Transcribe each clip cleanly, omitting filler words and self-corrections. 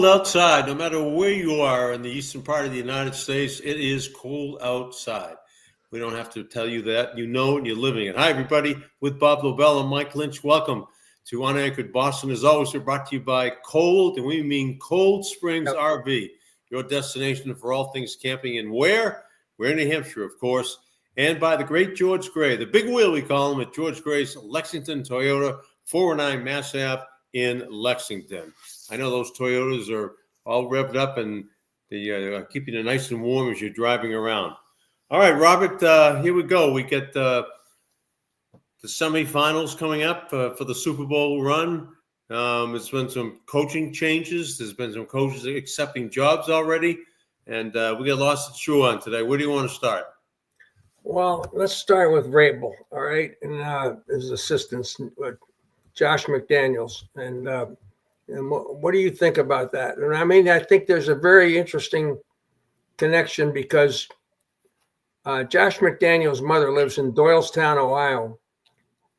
cold outside. No matter where you are in the eastern part of the United States, it is cold outside. We don't have to tell you that. You know it, you're living it. Hi, everybody. With Bob Lobel and Mike Lynch, welcome to Unanchored Boston. As always, we're brought to you by Cold, and we mean Cold Springs RV, your destination for all things camping. And where? We're in New Hampshire, of course. And by the great George Gray, the big wheel we call him, at George Gray's Lexington Toyota, 409 Mass Ave in Lexington. I know those Toyotas are all revved up and they keep you nice and warm as you're driving around. All right, Robert, here we go. We get the semifinals coming up for the Super Bowl run. There's been some coaching changes. There's been some coaches accepting jobs already. And we got lots to chew on today. Where do you want to start? Well, let's start with Vrabel, all right, and his assistants, Josh McDaniels. And what do you think about that? And I mean, I think there's a very interesting connection because Josh McDaniels' mother lives in Doylestown, Ohio,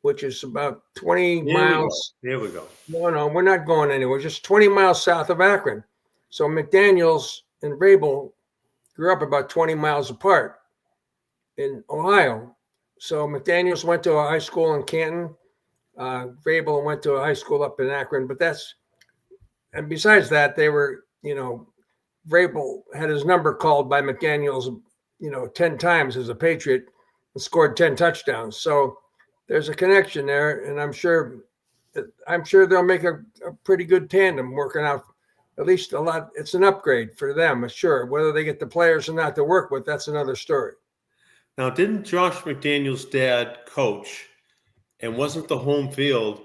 which is about 20 miles. Here we go. No, we're not going anywhere. Just 20 miles south of Akron. So McDaniels and Vrabel grew up about 20 miles apart in Ohio. So McDaniels went to a high school in Canton. Vrabel went to a high school up in Akron. And besides that, they were, Vrabel had his number called by McDaniels, 10 times as a Patriot and scored 10 touchdowns. So there's a connection there, and I'm sure they'll make a pretty good tandem working out. At least a lot. It's an upgrade for them, sure. Whether they get the players or not to work with, that's another story. Now, didn't Josh McDaniels' dad coach, and wasn't the home field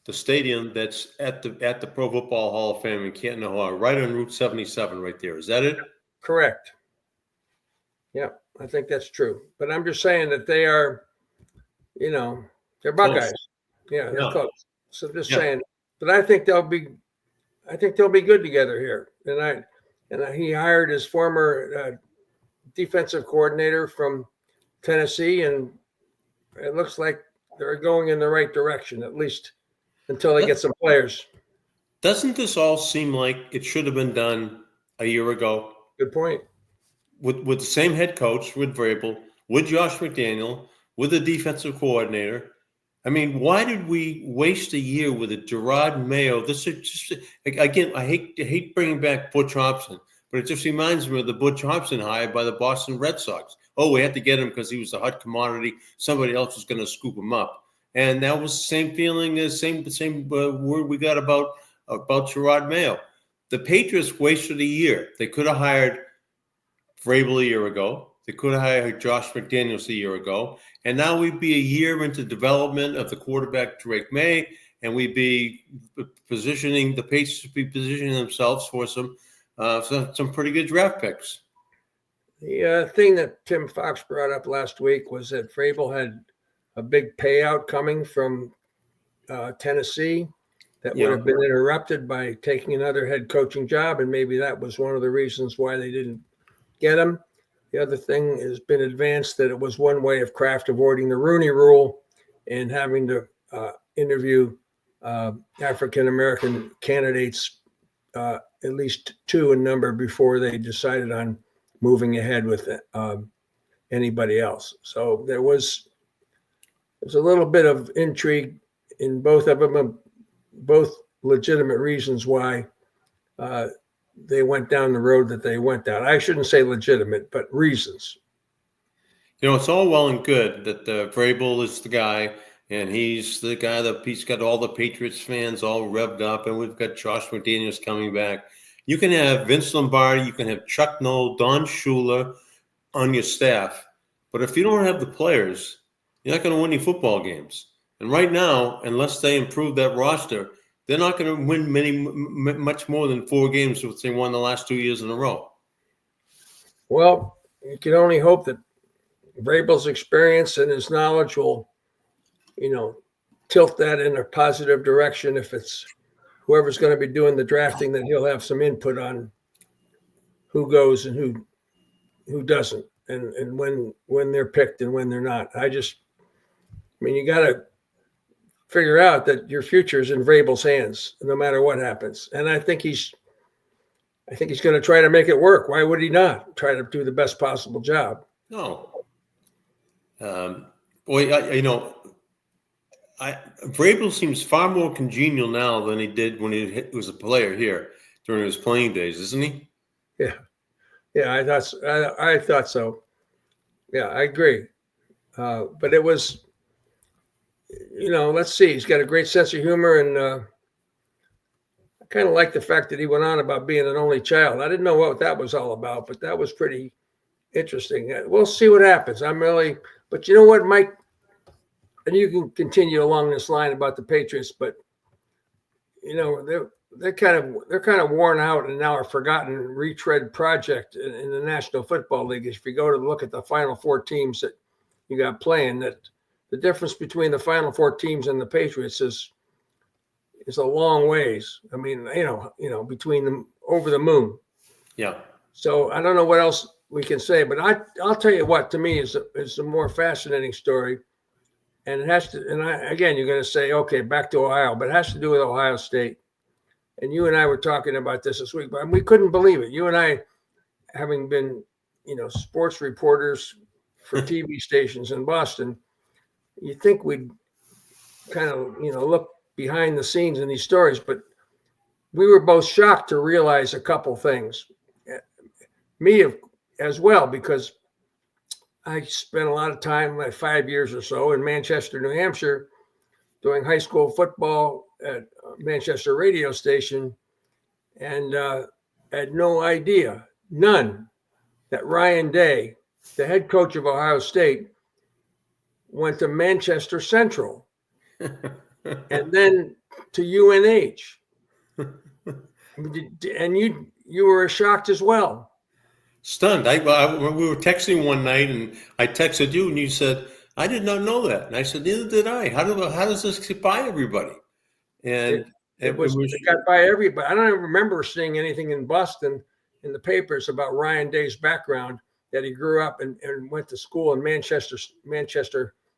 the stadium that's at the Pro Football Hall of Fame in Canton, Ohio, right on Route 77 right there? Is that it? Correct. Yeah, I think that's true. But I'm just saying that they are, they're Buckeyes. Yeah, they're close. So just saying. But I think they'll be good together here. And he hired his former defensive coordinator from Tennessee, and it looks like they're going in the right direction, at least until they get some players. Doesn't this all seem like it should have been done a year ago? Good point. With the same head coach, with Vrabel, with Josh McDaniel, with the defensive coordinator. I mean, why did we waste a year with a Gerard Mayo? This is just, again, I hate bringing back Butch Hobson, but it just reminds me of the Butch Hobson hire by the Boston Red Sox. Oh, we had to get him because he was a hot commodity. Somebody else was going to scoop him up. And that was the same feeling, the same word we got about Gerard Mayo. The Patriots wasted a year. They could have hired Vrabel a year ago. They could have hired Josh McDaniels a year ago. And now we'd be a year into development of the quarterback, Drake May, and we'd be the Patriots would be positioning themselves for some pretty good draft picks. The thing that Tim Fox brought up last week was that Vrabel had a big payout coming from Tennessee that would have been interrupted by taking another head coaching job, and maybe that was one of the reasons why they didn't get him. The other thing has been advanced that it was one way of Kraft avoiding the Rooney Rule and having to interview African-American candidates, at least two in number, before they decided on moving ahead with anybody else. So there's a little bit of intrigue in both of them, both legitimate reasons why they went down the road that they went down. I shouldn't say legitimate, but reasons. It's all well and good that Vrabel is the guy, and he's the guy that he's got all the Patriots fans all revved up, and we've got Josh McDaniels coming back. You can have Vince Lombardi, you can have Chuck Noll, Don Shula on your staff, but if you don't have the players, you're not going to win any football games. And right now, unless they improve that roster, they're not going to win much more than 4 games, which they won the last 2 years in a row. Well, you can only hope that Vrabel's experience and his knowledge will, tilt that in a positive direction. If it's whoever's going to be doing the drafting, then he'll have some input on who goes and who doesn't, and when they're picked and when they're not. You got to figure out that your future is in Vrabel's hands, no matter what happens. And I think he's I think he's going to try to make it work. Why would he not try to do the best possible job? No. Boy, Vrabel seems far more congenial now than he did when he was a player here during his playing days, isn't he? Yeah, I thought so. Yeah, I agree. But it was, let's see. He's got a great sense of humor, and I kind of like the fact that he went on about being an only child. I didn't know what that was all about, but that was pretty interesting. We'll see what happens. But you know what, Mike? And you can continue along this line about the Patriots, but they're kind of worn out and now a forgotten retread project in the National Football League. If you go to look at the Final Four teams that you got playing, that the difference between the Final Four teams and the Patriots is a long ways. I mean, between them, over the moon. Yeah. So I don't know what else we can say, but I'll tell you what, to me is a more fascinating story. And it has to, again, you're going to say, okay, back to Ohio, but it has to do with Ohio State. And you and I were talking about this week, but we couldn't believe it. You and I, having been, sports reporters for TV stations in Boston, you think we'd kind of, look behind the scenes in these stories, but we were both shocked to realize a couple things. Me as well, because I spent a lot of time, like 5 years or so, in Manchester, New Hampshire, doing high school football at Manchester radio station, and had no idea, none, that Ryan Day, the head coach of Ohio State, went to Manchester Central and then to UNH. And you were shocked as well. Stunned. We were texting one night, and I texted you, and you said, "I did not know that." And I said, "Neither did I. How does this get by everybody?" And it got by everybody. I don't even remember seeing anything in Boston in the papers about Ryan Day's background, that he grew up and went to school in Manchester,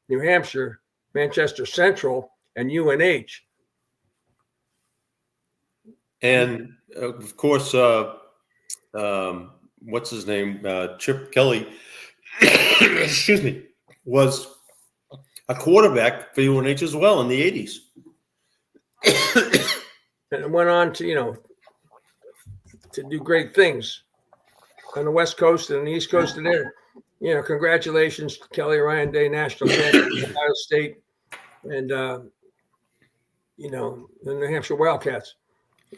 New Hampshire, Manchester Central, and UNH. And of course, what's his name? Chip Kelly, excuse me, was a quarterback for UNH as well in the 80s. And it went on to, to do great things on the West Coast and the East Coast. And there, congratulations to Kelly Ryan Day, national champion of Ohio State, and the New Hampshire Wildcats.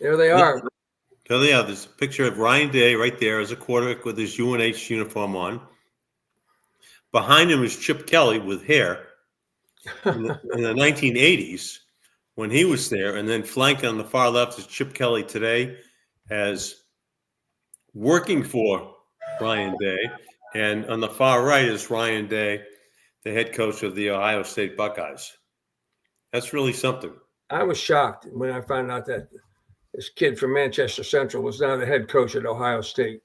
There they are. There they are. There's a picture of Ryan Day right there as a quarterback with his UNH uniform on. Behind him is Chip Kelly with hair in the 1980s when he was there. And then flanking on the far left is Chip Kelly today as working for Ryan Day. And on the far right is Ryan Day, the head coach of the Ohio State Buckeyes. That's really something. I was shocked when I found out that this kid from Manchester Central was now the head coach at Ohio State.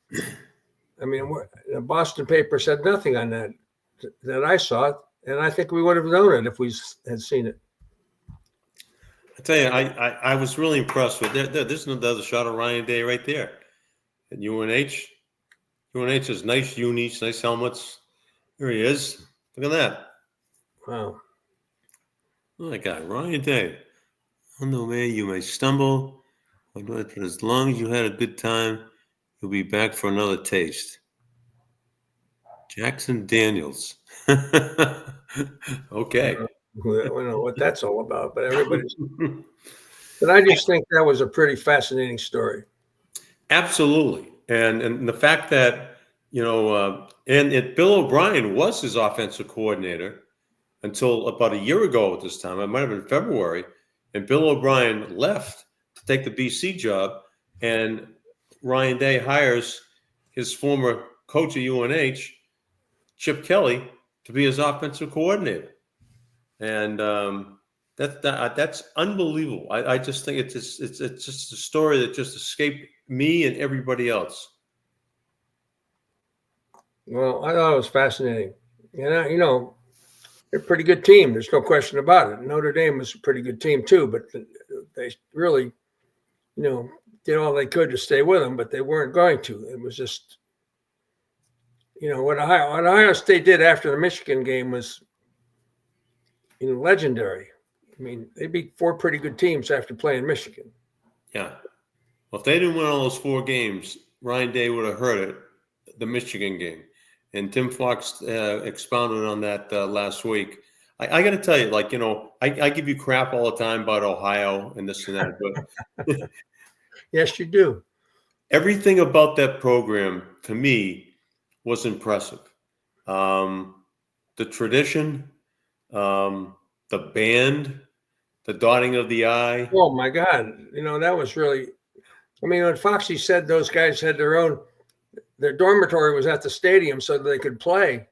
I mean, the Boston paper said nothing on that I saw it, and I think we would have known it if we had seen it. I tell you, I was really impressed with that. There's another shot of Ryan Day right there at UNH. UNH has nice unis, nice helmets. Here he is. Look at that. Wow. Oh my God, Ryan Day. On the way you may stumble, but as long as you had a good time, you'll be back for another taste. Jackson Daniels. Okay. I don't know what that's all about, but but I just think that was a pretty fascinating story. Absolutely. And the fact that, and Bill O'Brien was his offensive coordinator until about a year ago at this time. It might have been February. And Bill O'Brien left to take the BC job, and Ryan Day hires his former coach at UNH, Chip Kelly, to be his offensive coordinator. And that's unbelievable. I just think it's just a story that just escaped me and everybody else. Well, I thought it was fascinating. They're a pretty good team. There's no question about it. Notre Dame was a pretty good team too, but they really, did all they could to stay with him, but they weren't going to. It was just, what Ohio State did after the Michigan game was legendary. I mean, they beat 4 pretty good teams after playing Michigan. Yeah. Well, if they didn't win all those 4 games, Ryan Day would have heard it, the Michigan game. And Tim Fox expounded on that last week. I got to tell you, I give you crap all the time about Ohio and this and that, but yes, you do. Everything about that program, to me, was impressive. The tradition, the band, the dotting of the I. Oh, my God. That was really – when Foxy said those guys had their dormitory was at the stadium so that they could play.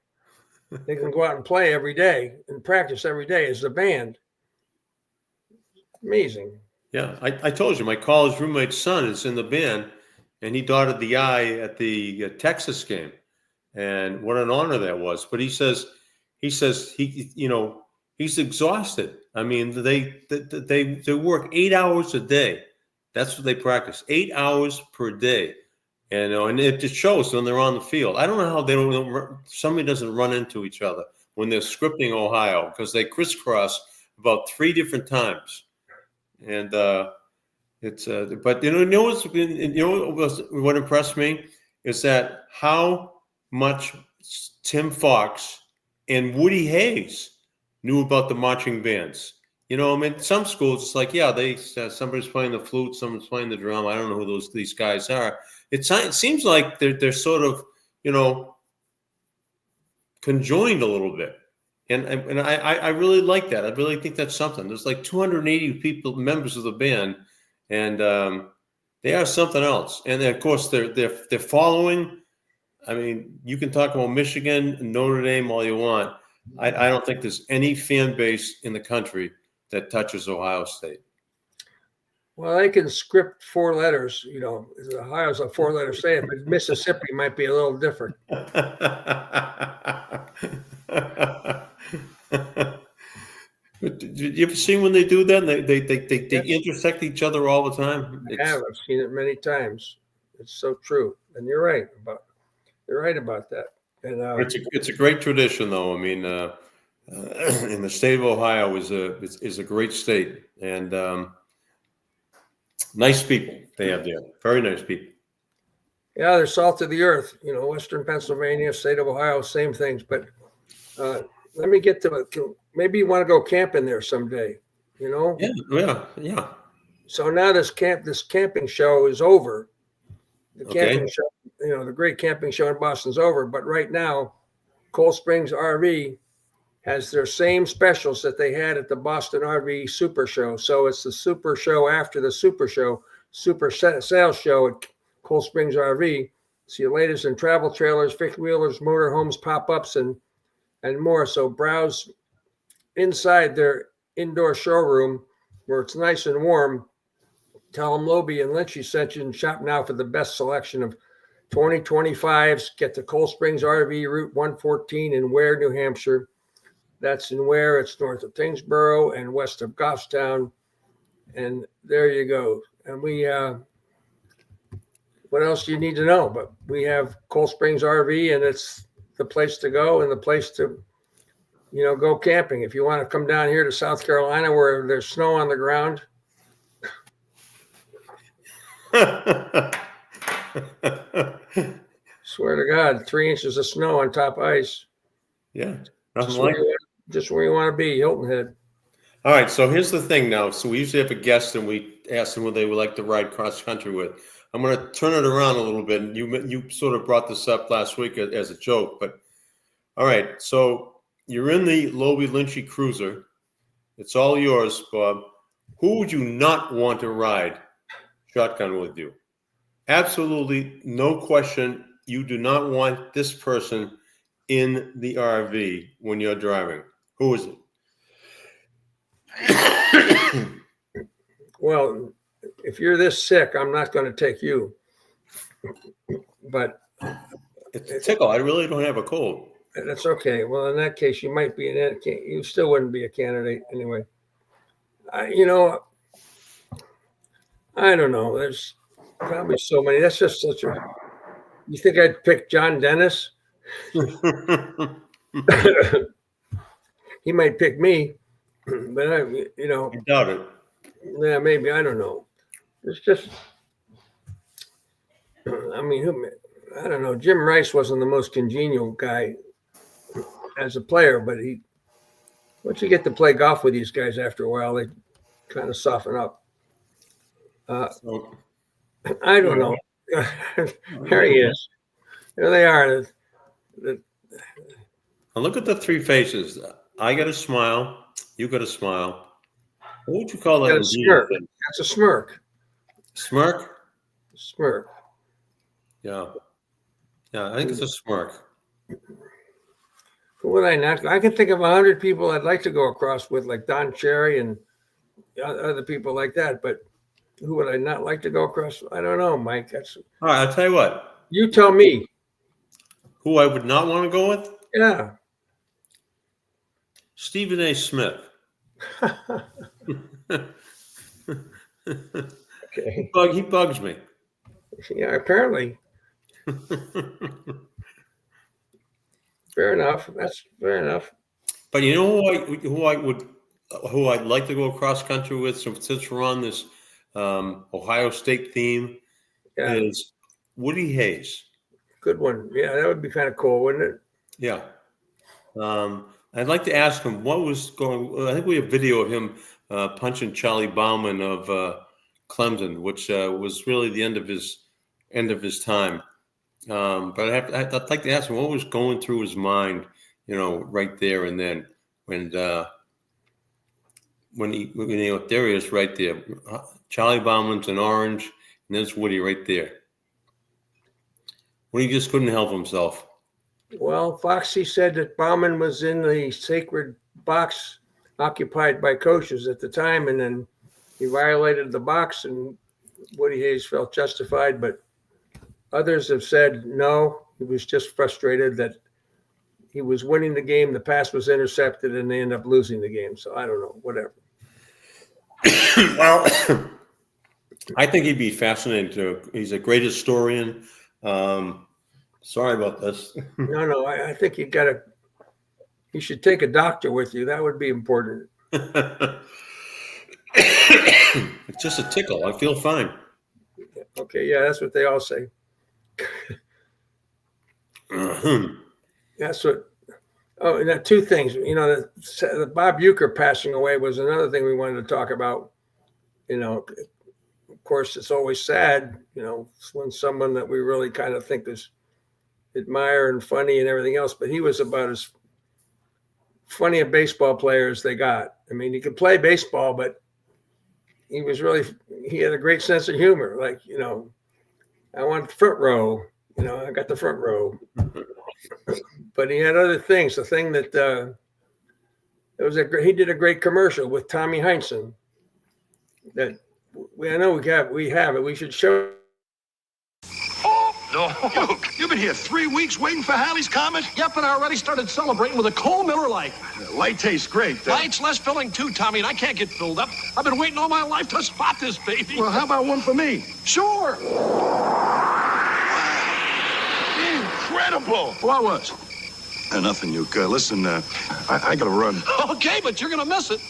They can go out and play every day and practice every day as the band. Amazing. Yeah, I told you, my college roommate's son is in the band, and he dotted the I at the Texas game, and what an honor that was. But he says he's exhausted. I mean, they work 8 hours a day. That's what they practice, 8 hours per day. And it just shows when they're on the field. I don't know how somebody doesn't run into each other when they're scripting Ohio, because they crisscross about 3 different times. And it's but what impressed me is that how much Tim Fox and Woody Hayes knew about the marching bands. Some schools it's like, yeah, somebody's playing the flute, someone's playing the drum. I don't know who these guys are. It seems like they're sort of, conjoined a little bit. And I really like that. I really think that's something. There's like 280 members of the band, and they are something else. And then, of course, they're following. I mean, you can talk about Michigan and Notre Dame all you want. I don't think there's any fan base in the country that touches Ohio State. Well, they can script 4 letters. Ohio's a 4-letter state, but Mississippi might be a little different. Did you ever see when they do that? They intersect each other all the time. I've seen it many times. It's so true, and you're right about that. And it's a great tradition, though. I mean, in the state of Ohio is a great state, and nice people they have there. Very nice people. Yeah, they're salt of the earth. Western Pennsylvania, state of Ohio, same things. But let me get to it. Maybe you want to go camping there someday. Yeah. So now this camping show is over. The camping show, the great camping show in Boston's over. But right now, Cold Springs RV has their same specials that they had at the Boston RV Super Show. So it's the Super Show after the Super Show, Super Sales Show at Cold Springs RV. See the latest in travel trailers, fifth wheelers, motorhomes, pop-ups, and more. So browse inside their indoor showroom where it's nice and warm. Tell them Lobel and Lynch sent you, and shop now for the best selection of 2025s. Get to Cold Springs RV Route 114 in Ware, New Hampshire. That's in Ware. It's north of Tyngsboro and west of Goffstown. And there you go. And we, what else do you need to know? But we have Cold Springs RV, and it's the place to go and the place to, go camping. If you want to come down here to South Carolina where there's snow on the ground. Swear to God, 3 inches of snow on top ice. Yeah. Just where you want to be, Hilton Head. All right, so here's the thing now. So we usually have a guest, and we ask them what they would like to ride cross country with. I'm going to turn it around a little bit. You sort of brought this up last week as a joke, but all right. So you're in the Lobel Lynchy Cruiser. It's all yours, Bob. Who would you not want to ride shotgun with you? Absolutely no question. You do not want this person in the RV when you're driving. Who is it? Well, if you're this sick, I'm not going to take you. But it's a tickle. I really don't have a cold. That's okay. Well, in that case, you might be you still wouldn't be a candidate anyway. I don't know. Probably so many. That's just such a. You think I'd pick John Dennis? He might pick me, but I doubt it. yeah, maybe, I don't know. It's just, I mean, I don't know. Jim Rice wasn't the most congenial guy as a player, but once you get to play golf with these guys after a while, they kind of soften up. So, I don't know. There he is. There they are. look at the three faces. I got a smile. You got a smile. What would you call that? Got a smirk. That's a smirk. Smirk? Smirk. Yeah. Yeah, I think it's a smirk. Who would I not? I can think of 100 people I'd like to go across with, like Don Cherry and other people like that. But who would I not like to go across? I don't know, Mike. All right, I'll tell you what. You tell me. Who I would not want to go with? Yeah. Stephen A. Smith. Okay. He bugs me. Yeah, apparently. Fair enough. That's fair enough. But you know who I'd like to go cross country with, since we're on this Ohio State theme, is Woody Hayes. Good one. Yeah, that would be kind of cool, wouldn't it? Yeah. I'd like to ask him what was going. I think we have video of him punching Charlie Bauman of Clemson, which was really the end of his time. But I'd like to ask him what was going through his mind, right there and then when there he is right there. Charlie Bauman's in orange, and there's Woody right there. Woody just couldn't help himself. Well, Foxy said that Bauman was in the sacred box occupied by coaches at the time, and then he violated the box, and Woody Hayes felt justified, but others have said no, he was just frustrated that he was winning the game, the pass was intercepted, and they end up losing the game. So I don't know, whatever. Well, I think he'd be fascinating too. He's a great historian. Sorry about this. No, I think you should take a doctor with you. That would be important. It's just a tickle. I feel fine. Okay, yeah, that's what they all say. That's what. Oh, and that two things. The Bob Uecker passing away was another thing we wanted to talk about. Of course, it's always sad. When someone that we really kind of think is admire and funny and everything else, but he was about as funny a baseball player as they got. I mean, he could play baseball, but he had a great sense of humor. Like, I want the front row. I got the front row. But he had other things. The thing that he did a great commercial with Tommy Heinsohn that I know we have it. We should show. Oh, no. You've been here 3 weeks waiting for Halley's Comet? Yep, and I already started celebrating with a Cole Miller Lite. The light tastes great. Light's less filling too, Tommy, and I can't get filled up. I've been waiting all my life to spot this baby. Well, how about one for me? Sure. Incredible. What was? Nothing, Uke. Listen, I gotta run. Okay, but you're gonna miss it.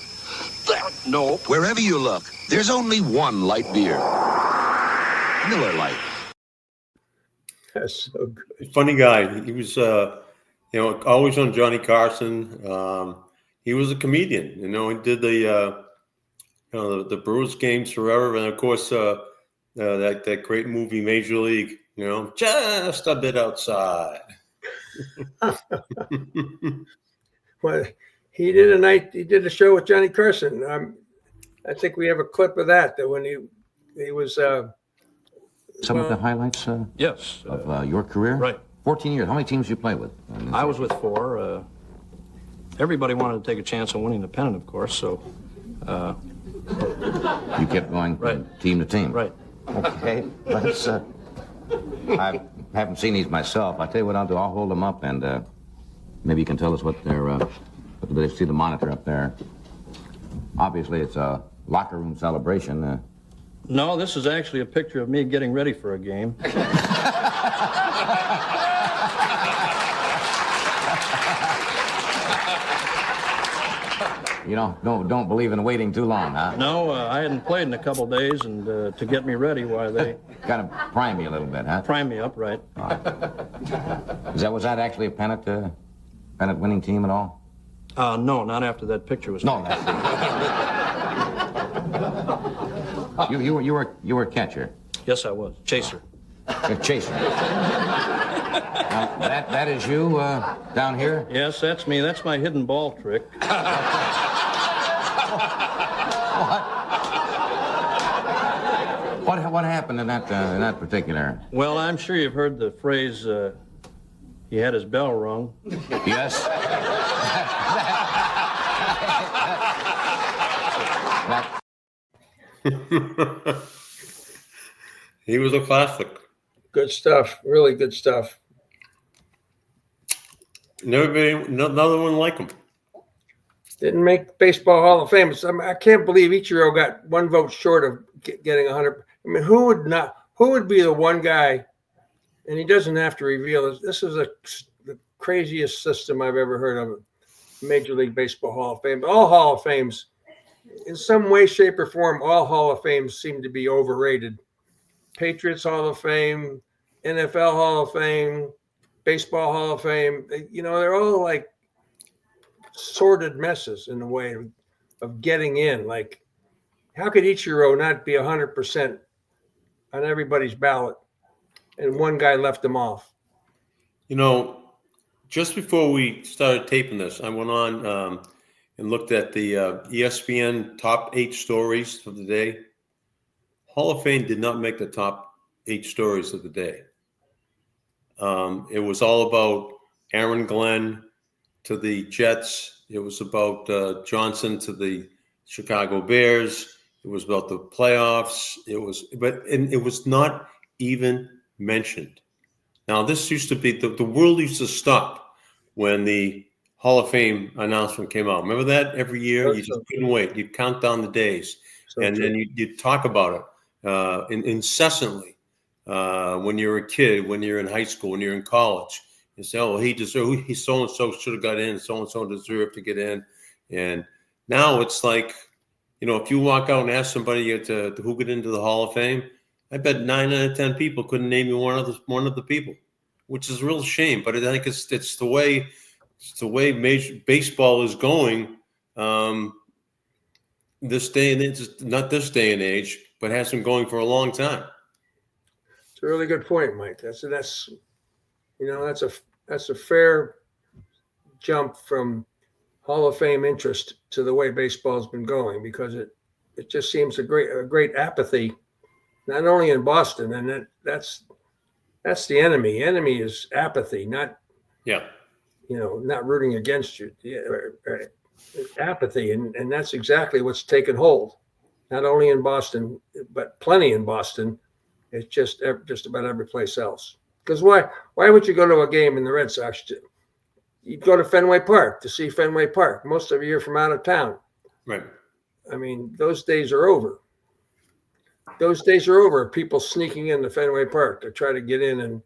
There. No. Wherever you look, there's only one light beer. Miller Lite. That's so good. Funny guy. He was, always on Johnny Carson. He was a comedian. He did the Brewers games forever, and of course, that great movie Major League. Just a bit outside. Well, he did a show with Johnny Carson. I think we have a clip of that when he was. Some of the highlights Yes. of your career? Right. 14 years. How many teams did you play with? I was with 4. Everybody wanted to take a chance on winning the pennant, of course, so. You kept going Right. team to team? Right. Okay. Let's. I haven't seen these myself. I tell you what I'll do. I'll hold them up and maybe you can tell us what they're. Let's see the monitor up there. Obviously, it's a locker room celebration. No, this is actually a picture of me getting ready for a game. You don't believe in waiting too long, huh? No, I hadn't played in a couple days, and to get me ready, why, they Kind of prime you a little bit, huh? prime me up right. Was that actually a pennant winning team at all? No, not after that picture was No. taken. You were a catcher. Yes, I was. Chaser. A chaser. Now, that is you down here? Yes, that's me. That's my hidden ball trick. What happened in that particular? Well, I'm sure you've heard the phrase, he had his bell rung. Yes. He was a classic. Good stuff. Really good stuff. Another one like him. Didn't make Baseball Hall of Fame. I can't believe Ichiro got one vote short of getting 100. I mean, who would be the one guy, and he doesn't have to reveal this. This is the craziest system I've ever heard of. Major League Baseball Hall of Fame. All Hall of Fames, in some way, shape, or form, all Hall of Fames seem to be overrated. Patriots Hall of Fame, NFL Hall of Fame, Baseball Hall of Fame. They're all like sordid messes in a way of getting in. Like, how could Ichiro not be 100% on everybody's ballot, and one guy left him off? Just before we started taping this, I went on and looked at the ESPN top 8 stories of the day. Hall of Fame did not make the top 8 stories of the day. It was all about Aaron Glenn to the Jets. It was about Johnson to the Chicago Bears. It was about the playoffs. It was not even mentioned. Now, this used to be the world used to stop when the Hall of Fame announcement came out. Remember that? Every year, you just couldn't wait. You'd count down the days, then you'd talk about it incessantly. When you're a kid, when you're in high school, when you're in college, you say, "Oh, he so and so should have got in. So and so deserved to get in." And now it's like, if you walk out and ask somebody who get into the Hall of Fame, I bet 9 out of 10 people couldn't name you one of the people, which is a real shame. But I think it's the way major baseball is going. This day and age, not this day and age, but has been going for a long time. It's a really good point, Mike. That's a fair jump from Hall of Fame interest to the way baseball's been going, because it just seems a great apathy, not only in Boston, and that's the enemy. The enemy is apathy, not not rooting against you. Yeah, right. It's apathy, and that's exactly what's taken hold, not only in Boston, but plenty in Boston. It's just about every place else. Because why would you go to a game in the Red Sox? You'd go to Fenway Park to see Fenway Park. Most of you are from out of town. Right. I mean, those days are over. Those days are over. People sneaking into Fenway Park to try to get in, and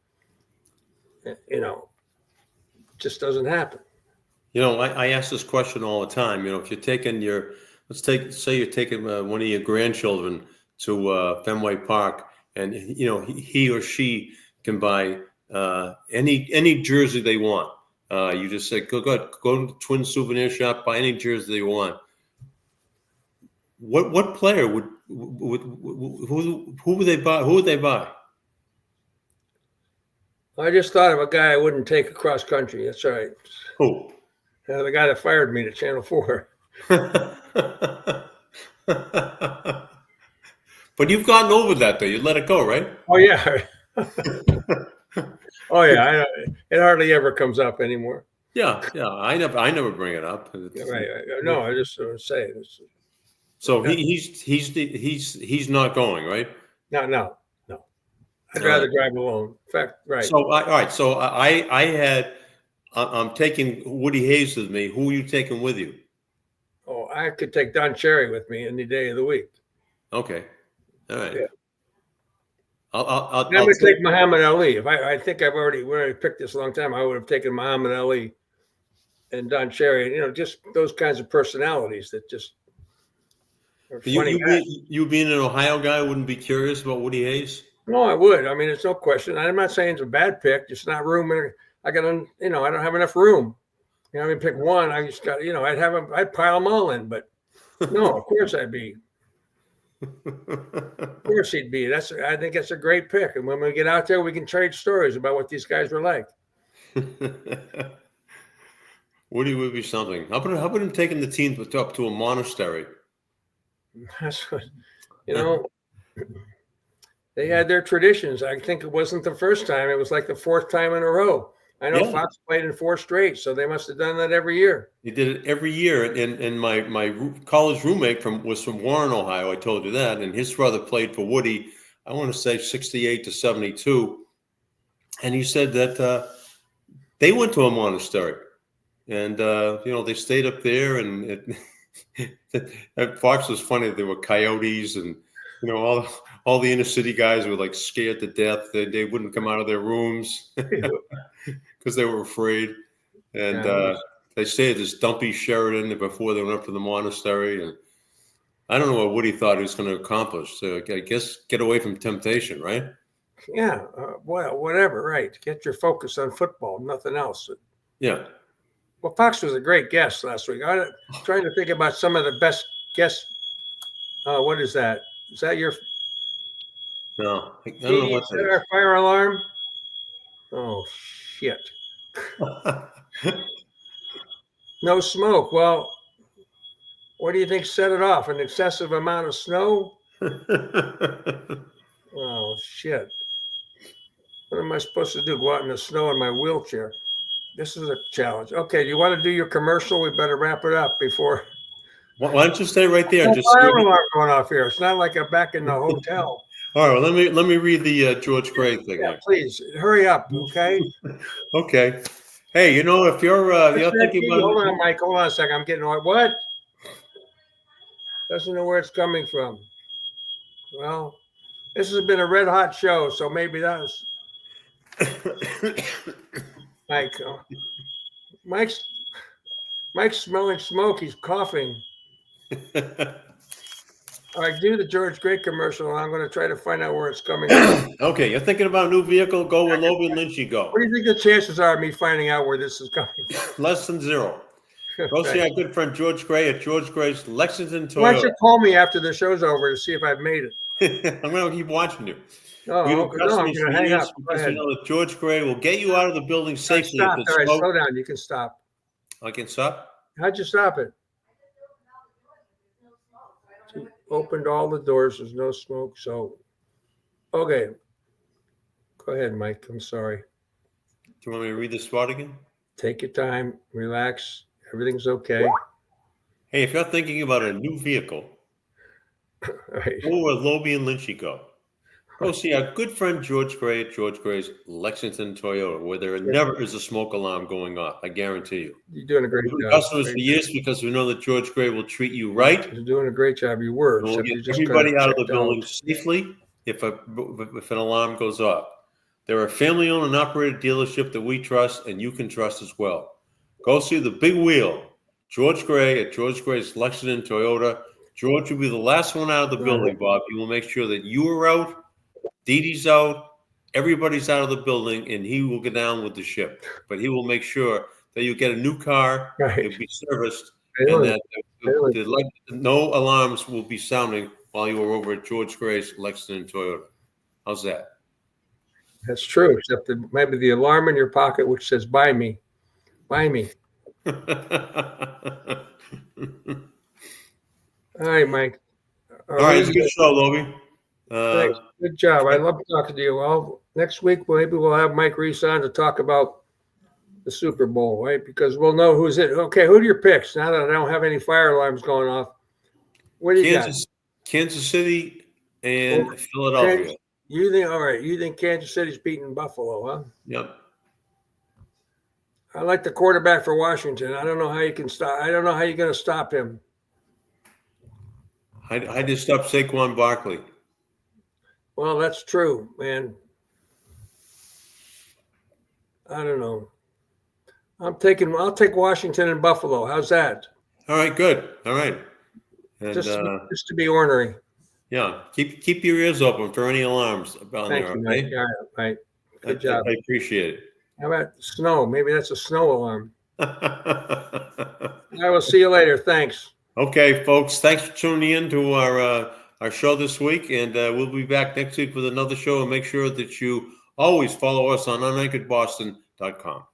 it just doesn't happen. I ask this question all the time. If you're taking say you're taking one of your grandchildren to Fenway Park, and he or she can buy any jersey they want. You just say, go to the Twin Souvenir Shop, buy any jersey they want. What player who would they buy? Who would they buy? I just thought of a guy I wouldn't take across country. That's right. Who? The guy that fired me to Channel 4. But you've gotten over that, though. You let it go, right? Oh yeah. Oh yeah. It hardly ever comes up anymore. Yeah. I never bring it up. Right. No, I just say it. So he's not going, right? No. I'd rather drive alone. In fact, right. So all right. So I'm taking Woody Hayes with me. Who are you taking with you? Oh, I could take Don Cherry with me any day of the week. Okay. All right. Yeah. I'll I'm going to take Muhammad Ali. If I think we already picked this a long time. I would have taken Muhammad Ali and Don Cherry. Just those kinds of personalities that just are funny guys. You being an Ohio guy wouldn't be curious about Woody Hayes? No, I would. I mean, it's no question. I'm not saying it's a bad pick. Just not room. I don't have enough room. I mean, pick one. I just got, I'd pile them all in. But no, of course I'd be. Of course he'd be. I think that's a great pick. And when we get out there, we can trade stories about what these guys were like. Woody would be something. How about him taking the team up to a monastery? That's what, they had their traditions. I think it wasn't the first time. It was like the fourth time in a row. I know Fox played in 4 straight, so they must have done that every year. He did it every year. And my college roommate was from Warren, Ohio. I told you that. And his brother played for Woody, I want to say 68 to 72. And he said that they went to a monastery. And, they stayed up there. And Fox was funny. There were coyotes and, all the inner city guys were like scared to death. They wouldn't come out of their rooms because they were afraid. And they stayed at this dumpy Sheridan before they went up to the monastery. And I don't know what Woody thought he was going to accomplish. So I guess get away from temptation, right? Yeah. Well, whatever. Right. Get your focus on football, nothing else. Yeah. Well, Fox was a great guest last week. I'm trying to think about some of the best guests. What is that? Is that your? No, I don't know what is that our fire alarm? Oh, shit. No smoke. Well, what do you think set it off? An excessive amount of snow? Oh, shit. What am I supposed to do? Go out in the snow in my wheelchair? This is a challenge. Okay, do you want to do your commercial? We better wrap it up before. Why don't you stay right there? Just fire alarm going off here. It's not like I'm back in the hotel. All right, well, let me read the George Gray thing. Yeah, please hurry up, okay? Okay. Hey, if you're thinking about, hold on, Mike. Hold on a second. I'm getting what? Doesn't know where it's coming from. Well, this has been a red hot show, so maybe that was Mike. Mike's smelling smoke. He's coughing. All right, do the George Gray commercial, and I'm going to try to find out where it's coming from. Okay, you're thinking about a new vehicle? Go with Lobel and Mike Lynch. What do you think the chances are of me finding out where this is coming from? Less than 0. Go see our good friend George Gray at George Gray's Lexington Toyota. Why don't you call me after the show's over to see if I've made it? I'm going to keep watching you. Oh, okay. No, I'm going to hang up. Go ahead. That George Gray will get you out of the building safely. Stop. All right, slow down. You can stop. I can stop? How'd you stop it? Opened all the doors. There's no smoke. So, okay. Go ahead, Mike. I'm sorry. Do you want me to read the spot again? Take your time. Relax. Everything's okay. Hey, if you're thinking about a new vehicle, Right. go where Lobel and Lynch go. Go see our good friend George Gray at George Gray's Lexington Toyota, where there never is a smoke alarm going off. I guarantee you. You're doing a great job. Customers for years because we know that George Gray will treat you right. You're doing a great job. You were. We'll get everybody out of the building safely if an alarm goes off. They're a family-owned and operated dealership that we trust and you can trust as well. Go see the big wheel, George Gray at George Gray's Lexington Toyota. George will be the last one out of the building, Bob. He will make sure that you are out, Dee Dee's out, everybody's out of the building, and he will get down with the ship. But he will make sure that you get a new car, it'll be serviced, and that no alarms will be sounding while you are over at George Gray's Lexington Toyota. How's that? That's true, except maybe the alarm in your pocket which says "Buy me, buy me." All right, Mike. All right, it's a good show, Lobie. Thanks. Good job. I love talking to you. Well, next week maybe we'll have Mike Reese on to talk about the Super Bowl, right? Because we'll know who's in. Okay, who are your picks? Now that I don't have any fire alarms going off, what do you got? Kansas City and Philadelphia. You think? All right. You think Kansas City's beating Buffalo, huh? Yep. I like the quarterback for Washington. I don't know how you can stop. I don't know how you're going to stop him. I just stopped Saquon Barkley. Well, that's true, man. I don't know. I'll take Washington and Buffalo. How's that? All right, good. All right. And Just to be ornery. yeah, keep your ears open for any alarms about Thank there. you, Okay? Mike. All right. Good job. I appreciate How about snow? Maybe that's a snow alarm. it. I will see you later. Thanks. Okay, folks. Thanks for tuning in to our show this week, and we'll be back next week with another show. And make sure that you always follow us on unanchoredboston.com.